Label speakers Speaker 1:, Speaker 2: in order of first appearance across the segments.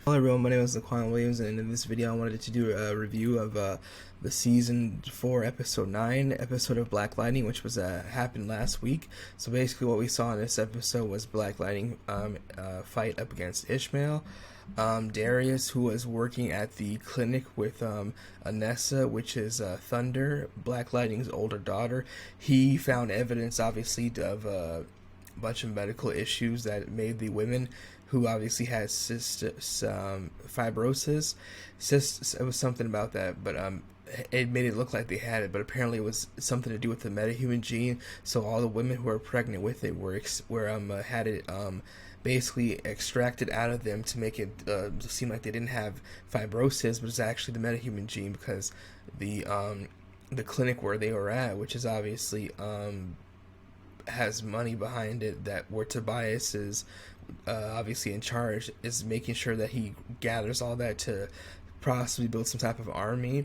Speaker 1: Hello everyone, my name is Laquan Williams, and in this video I wanted to do a review of the season 4 episode 9 episode of Black Lightning, which was happened last week. So basically what we saw in this episode was Black Lightning fight up against Ishmael. Darius, who was working at the clinic with Anessa, which is Thunder, Black Lightning's older daughter, he found evidence obviously of a bunch of medical issues that made the women who obviously had fibrosis. It was something about that, but it made it look like they had it, but apparently it was something to do with the metahuman gene. So all the women who were pregnant with it had it basically extracted out of them to make it seem like they didn't have fibrosis, but it's actually the metahuman gene, because the clinic where they were at, which is obviously has money behind it, that where Tobias is obviously in charge, is making sure that he gathers all that to possibly build some type of army.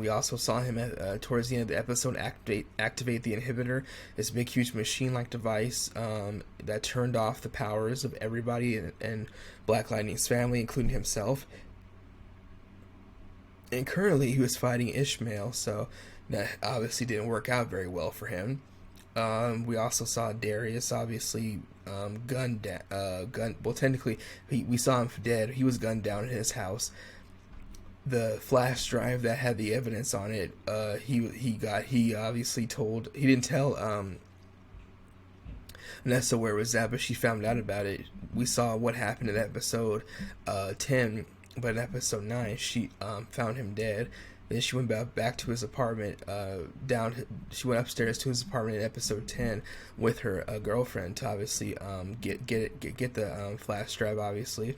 Speaker 1: We also saw him towards the end of the episode activate the inhibitor, this big huge machine-like device that turned off the powers of everybody in Black Lightning's family, including himself. And currently he was fighting Ishmael, so that obviously didn't work out very well for him. We also saw Darius obviously gunned. Well, technically, we saw him dead. He was gunned down in his house. The flash drive that had the evidence on it, he obviously told. He didn't tell Nessa where it was at, but she found out about it. We saw what happened in episode 10, but in episode 9, she found him dead. Then she went back to his apartment. She went upstairs to his apartment in episode 10 with her girlfriend to obviously get the flash drive, obviously.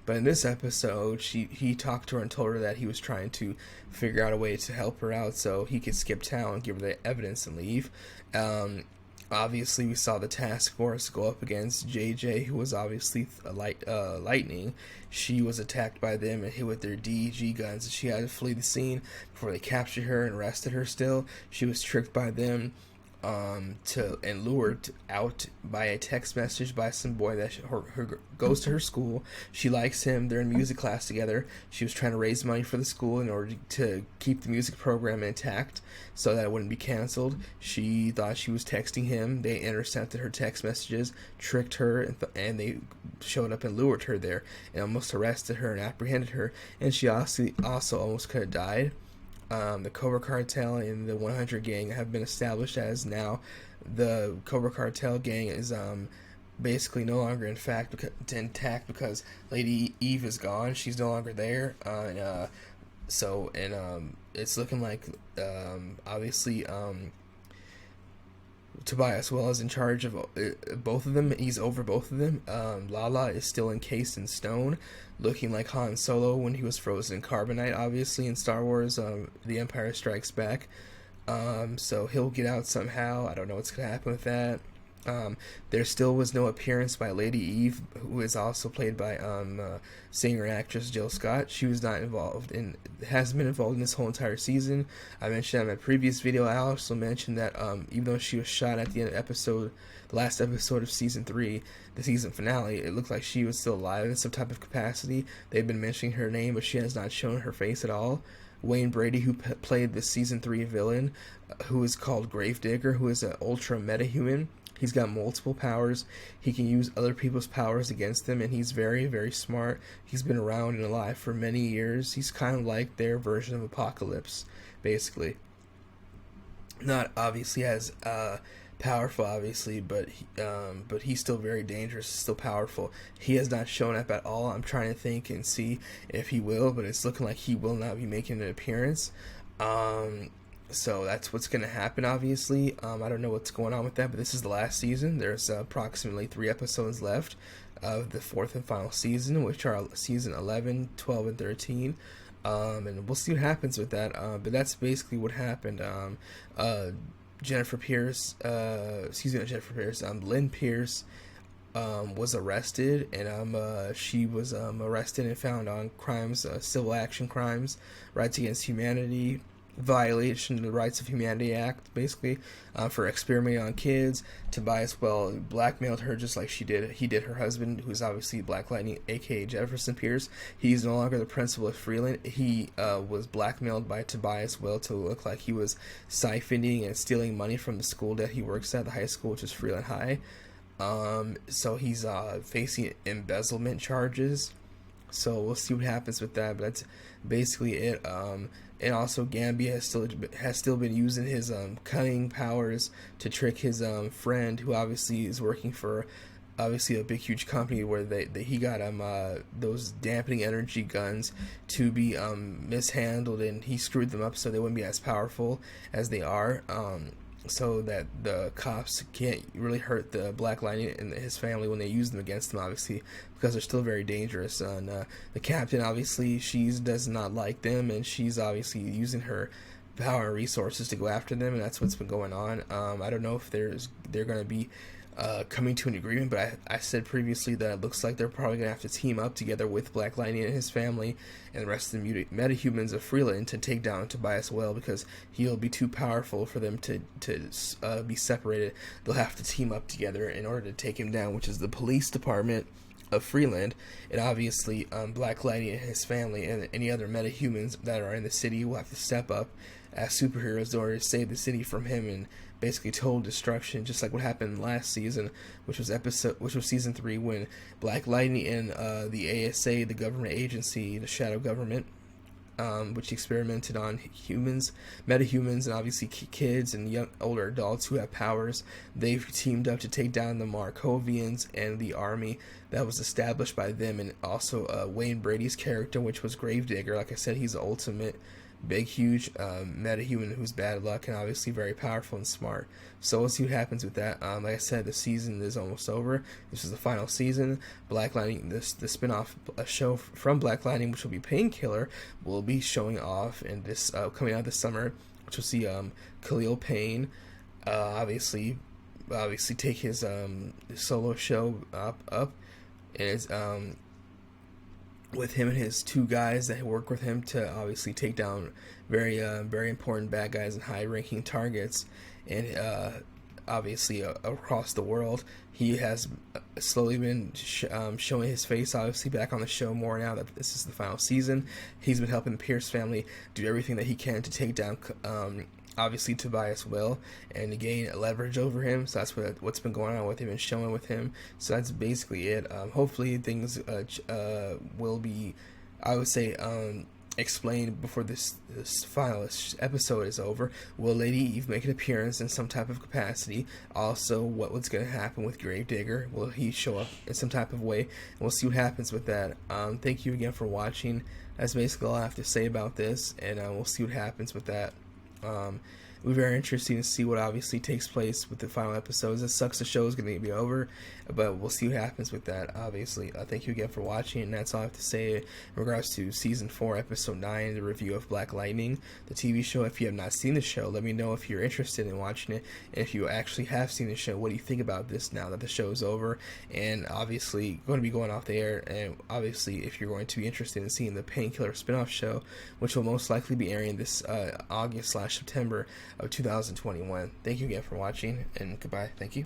Speaker 1: But in this episode, he talked to her and told her that he was trying to figure out a way to help her out so he could skip town, give her the evidence, and leave. Obviously, we saw the task force go up against JJ, who was obviously Lightning. She was attacked by them and hit with their DEG guns, and she had to flee the scene before they captured her and arrested her. Still, she was tricked by them and lured out by a text message by some boy that goes to her school. She likes him. They're in music class together. She was trying to raise money for the school in order to keep the music program intact so that it wouldn't be canceled. She thought she was texting him. They intercepted her text messages, tricked her, and they showed up and lured her there and almost arrested her and apprehended her. And she also almost could have died. The Cobra Cartel and the 100 Gang have been established as now. The Cobra Cartel gang is basically no longer intact because Lady Eve is gone. She's no longer there. It's looking like obviously Tobias Well is in charge of both of them. He's over both of them. Lala is still encased in stone, looking like Han Solo when he was frozen in carbonite, obviously, in Star Wars The Empire Strikes Back. So he'll get out somehow. I don't know what's going to happen with that. There still was no appearance by Lady Eve, who is also played by singer and actress Jill Scott. She was not hasn't been involved in this whole entire season. I mentioned that in my previous video. I also mentioned that even though she was shot at the end of the last episode of season 3, the season finale, it looked like she was still alive in some type of capacity. They've been mentioning her name, but she has not shown her face at all. Wayne Brady, who played the season 3 villain, who is called Gravedigger, who is an ultra metahuman. He's got multiple powers. He can use other people's powers against them, and he's very, very smart. He's been around and alive for many years. He's kind of like their version of Apocalypse, basically. Not obviously as powerful, obviously, but he's still very dangerous, still powerful. He has not shown up at all. I'm trying to think and see if he will, but it's looking like he will not be making an appearance. So that's what's going to happen, obviously. I don't know what's going on with that, but this is the last season. There's approximately 3 episodes left of the 4th and final season, which are season 11, 12, and 13. And we'll see what happens with that. But that's basically what happened. Lynn Pierce was arrested, and she was arrested and found on crimes, civil action crimes, rights against humanity, violation of the Rights of Humanity Act, basically, for experimenting on kids. Tobias Well blackmailed her just like he did her husband, who's obviously Black Lightning, aka Jefferson Pierce. He's no longer the principal of Freeland. He was blackmailed by Tobias Well to look like he was siphoning and stealing money from the school that he works at, the high school, which is Freeland High. So he's facing embezzlement charges. So we'll see what happens with that, but that's basically it. And also Gambia has still been using his cunning powers to trick his friend, who obviously is working for obviously a big huge company, where he got those dampening energy guns to be mishandled, and he screwed them up so they wouldn't be as powerful as they are. So that the cops can't really hurt the Black Lightning and his family when they use them against them, obviously, because they're still very dangerous. And the captain, obviously, she does not like them, and she's obviously using her power and resources to go after them, and that's what's been going on. I don't know if they're going to be coming to an agreement, but I said previously that it looks like they're probably going to have to team up together with Black Lightning and his family and the rest of the metahumans of Freeland to take down Tobias Well, because he'll be too powerful for them to be separated. They'll have to team up together in order to take him down, which is the police department of Freeland, and obviously Black Lightning and his family and any other metahumans that are in the city will have to step up as superheroes in order to save the city from him and basically total destruction, just like what happened last season, which was season 3, when Black Lightning and the ASA, the government agency, the shadow government, which experimented on humans, metahumans, and obviously kids and older adults who have powers. They've teamed up to take down the Markovians and the army that was established by them, and also Wayne Brady's character, which was Gravedigger. Like I said, he's the ultimate big, huge metahuman who's bad luck and obviously very powerful and smart. So we'll see what happens with that. Like I said, the season is almost over. This is the final season. Black Lightning, the spin-off show from Black Lightning, which will be Painkiller, will be showing off in this coming out this summer, which will see Khalil Payne obviously take his solo show up, and it's with him and his 2 guys that work with him to obviously take down very important bad guys and high-ranking targets, and obviously across the world. He has slowly been showing his face, obviously, back on the show more now that this is the final season. He's been helping the Pierce family do everything that he can to take down obviously Tobias Well and to gain leverage over him. So that's what's been going on with him and showing with him. So that's basically it. Hopefully things will be, I would say, explained before this final episode is over. Will Lady Eve make an appearance in some type of capacity? Also, what's going to happen with Gravedigger? Will he show up in some type of way? And we'll see what happens with that. Thank you again for watching. That's basically all I have to say about this, and we'll see what happens with that. It'll be very interesting to see what obviously takes place with the final episodes. It sucks the show is going to be over, but we'll see what happens with that, obviously. Thank you again for watching, and that's all I have to say in regards to Season 4, Episode 9, the review of Black Lightning, the TV show. If you have not seen the show, let me know if you're interested in watching it, and if you actually have seen the show, what do you think about this now that the show is over, and obviously going to be going off the air, and obviously if you're going to be interested in seeing the Painkiller spinoff show, which will most likely be airing this August/September of 2021. Thank you again for watching, and goodbye. Thank you.